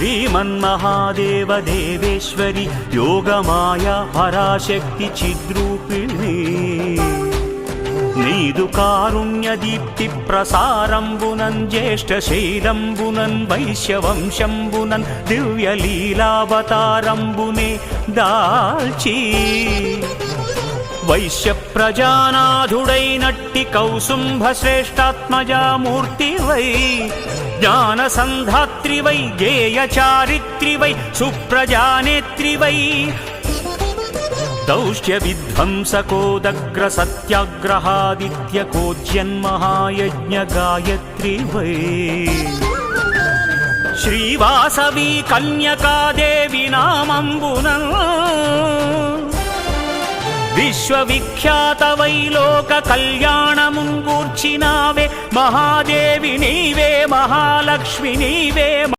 శ్రీమన్మహాదేవ దేవేశ్వరి యోగమాయా పరాశక్తి చిద్రూపిణి నీదు కారుణ్య దీప్తి ప్రసారంబునన్ జ్యేష్ఠ శైలంబునన్ వైశ్యవంశంబునన్ దివ్య లీలావతారంబునే దాల్చి వైశ్య ప్రజానాథుడైనట్టి కౌసుంభ శ్రేష్టాత్మజామూర్తివై జ్ఞాన సంధాత్రివై గేయ చారిత్రివై సుప్రజానేత్రివై దౌష్ట్య విధ్వంసకోదగ్ర సత్యాగ్రహాదిత్యకోజ్యన్మహాయజ్ఞ గాయత్రి వై శ్రీవాసవి కన్యకాదేవి నామంబున విశ్వవిఖ్యాత వైలోక కళ్యాణముంగూర్చినావే మహాదేవి నీవే మహాలక్ష్మి నీవే